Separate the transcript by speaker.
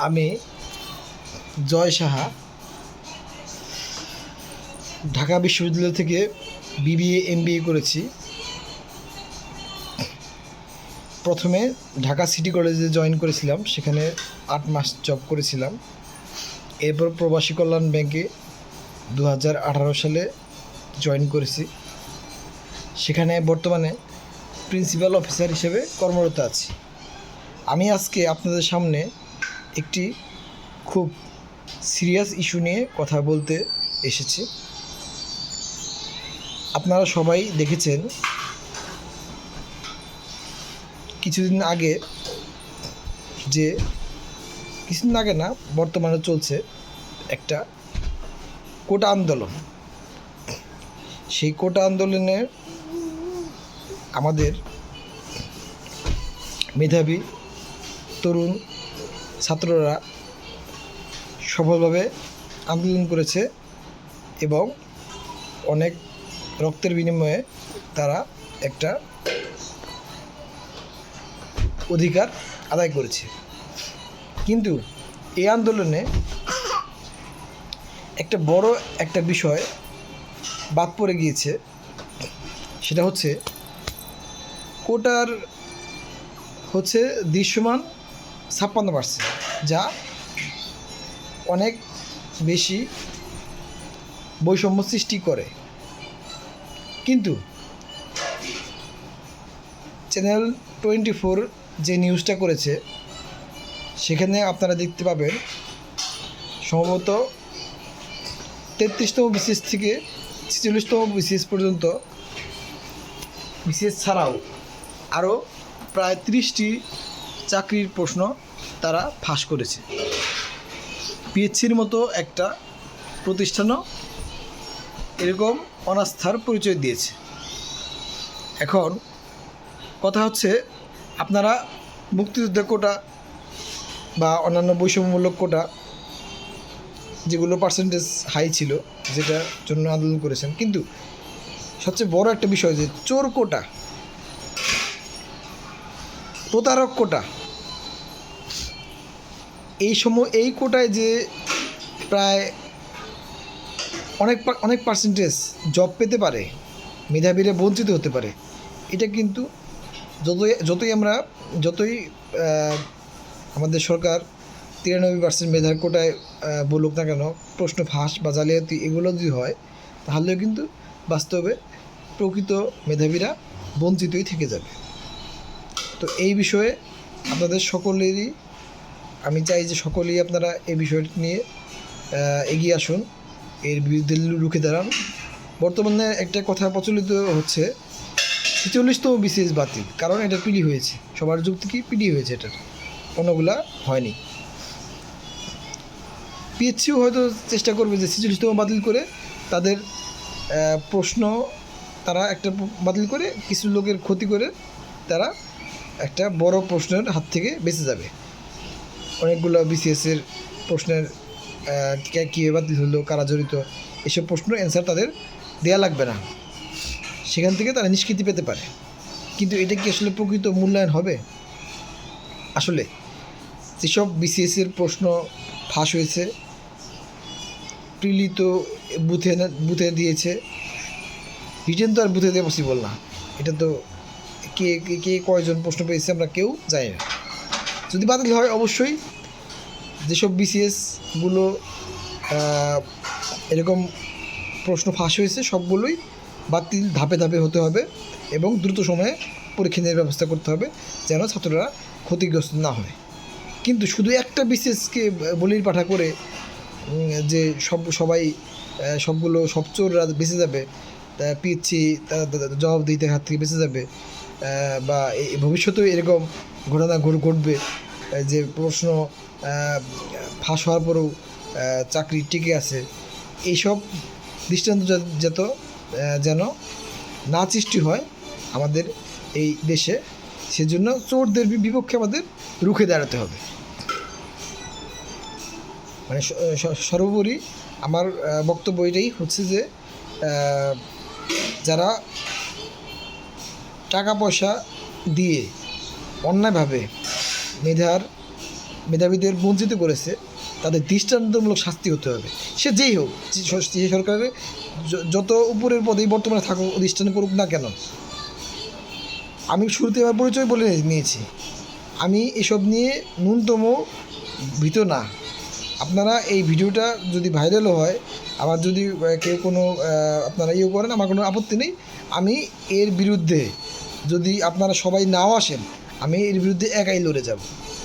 Speaker 1: আমি জয় সাহা ঢাকা বিশ্ববিদ্যালয় থেকে বিবিএ এমবিএ করেছি। প্রথমে ঢাকা সিটি কলেজে জয়েন করেছিলাম, সেখানে 8 মাস জব করেছিলাম। এরপর প্রবাসী কল্যাণ ব্যাংকে 2018 সালে জয়েন করেছি। সেখানে বর্তমানে প্রিন্সিপাল অফিসার হিসেবে কর্মরত আছি। আমি আজকে আপনাদের সামনে একটি খুব সিরিয়াস ইস্যু নিয়ে কথা বলতে এসেছি। আপনারা সবাই দেখেছেন কিছুদিন আগে না, বর্তমানে চলছে একটা কোটা আন্দোলন। সেই কোটা আন্দোলনে আমাদের মেধাবী তরুণ ছাত্ররা সফলভাবে আন্দোলন করেছে এবং অনেক রক্তের বিনিময়ে তারা একটা অধিকার আদায় করেছে। কিন্তু এই আন্দোলনে একটা বড় বিষয় বাদ পড়ে গিয়েছে, সেটা হচ্ছে কোটার দৃশ্যমান 56%, যা অনেক বেশি বৈষম্য সৃষ্টি করে। কিন্তু চ্যানেল 24 যে নিউজটা করেছে, সেখানে আপনারা দেখতে পাবেন সম্ভবত 33তম বিসিএস থেকে 46তম বিসিএস পর্যন্ত, বিসিএস ছাড়াও আরও প্রায় 30টি চাকরির প্রশ্ন তারা ফাঁস করেছে। পিএইচসির মতো একটা প্রতিষ্ঠানও এরকম অনাস্থার পরিচয় দিয়েছে। এখন কথা হচ্ছে, আপনারা মুক্তিযুদ্ধের কোটা বা অন্যান্য বৈষম্যমূলক কোটা, যেগুলো পার্সেন্টেজ হাই ছিল, যেটার জন্য আন্দোলন করেছেন, কিন্তু সবচেয়ে বড় একটা বিষয় যে চোর কোটা, প্রতারক কোটা, এই কোটায় যে প্রায় অনেক পার্সেন্টেজ জব পেতে পারে, মেধাবীরা বঞ্চিত হতে পারে। এটা কিন্তু যতই আমাদের সরকার 93% মেধার কোটায় বলুক না কেন, প্রশ্ন ফাঁস বা জালিয়াতি এগুলো যদি হয়, তাহলেও কিন্তু বাস্তবে প্রকৃত মেধাবীরা বঞ্চিতই থেকে যাবে। তো এই বিষয়ে আপনাদের সকলেরই আমি চাই যে সকলেই আপনারা এই বিষয়টি নিয়ে এগিয়ে আসুন, এর বিরুদ্ধে রুখে দাঁড়ান। বর্তমানে একটা কথা প্রচলিত হচ্ছে 46তম বিসিএস বাতিল, কারণ এটা পিডি হয়েছে। সবার যুক্তি কি পিডি হয়েছে, এটার অন্যগুলা হয়নি। পিএইচসিও হয়তো চেষ্টা করবে যে 46তম বাতিল করে তাদের প্রশ্ন তারা একটা বাতিল করে কিছু লোকের ক্ষতি করে তারা একটা বড় প্রশ্নের হাত থেকে বেঁচে যাবে। অনেকগুলো বিসিএসের প্রশ্নের কীভাবে বাতিল হলো, কারা জড়িত, এসব প্রশ্ন অ্যান্সার তাদের দেয়া লাগবে না, সেখান থেকে তারা নিষ্কৃতি পেতে পারে। কিন্তু এটা কি আসলে প্রকৃত মূল্যায়ন হবে? আসলে যেসব বিসিএসের প্রশ্ন ফাঁস হয়েছে, প্রিলি তো বুথে দিয়েছে, রিটেন তো আর বুথে দেওয়া পসিবল না। এটা তো কে কয়জন প্রশ্ন পেয়েছে আমরা কেউ জানি না। যদি বাতিল হয়, অবশ্যই যেসব বিসিএসগুলো এরকম প্রশ্ন ফাঁস হয়েছে সবগুলোই বাতিল ধাপে ধাপে হতে হবে এবং দ্রুত সময়ে পরীক্ষা নেওয়ার ব্যবস্থা করতে হবে, যেন ছাত্ররা ক্ষতিগ্রস্ত না হয়। কিন্তু শুধু একটা বিসিএসকে বলির পাঠা করে যে সব চোররা বেঁচে যাবে, পিএইচসি জবাবদিহিতার হাত থেকে বেঁচে যাবে, বা ভবিষ্যতেও এরকম ঘটনা ঘটবে যে প্রশ্ন ফাঁস হওয়ার পরেও চাকরি টিকে আছে, এইসব দৃষ্টান্ত যেন না সৃষ্টি হয় আমাদের এই দেশে, সেজন্য চোরদের বিপক্ষে আমাদের রুখে দাঁড়াতে হবে। মানে সর্বোপরি আমার বক্তব্য এটাই হচ্ছে যে যারা টাকা পয়সা দিয়ে অন্যায়ভাবে মেধার মেধাবীদের বঞ্চিত করেছে তাদের দৃষ্টান্তমূলক শাস্তি হতে হবে। সে যেই হোক, যে সরকারের যত উপরের পদেই বর্তমানে থাকুক, দৃষ্টান্ত করুক না কেন। আমি শুরুতে আমার পরিচয় বলে নিয়েছি, আমি এসব নিয়ে ন্যূনতম ভীত না। আপনারা এই ভিডিওটা যদি ভাইরালও হয়, আবার যদি কেউ কোনো আপনারা ইয়ে করেন, আমার কোনো আপত্তি নেই। আমি এর বিরুদ্ধে, যদি আপনারা সবাই নাও আসেন, আমি এর বিরুদ্ধে একাই লড়ে যাব।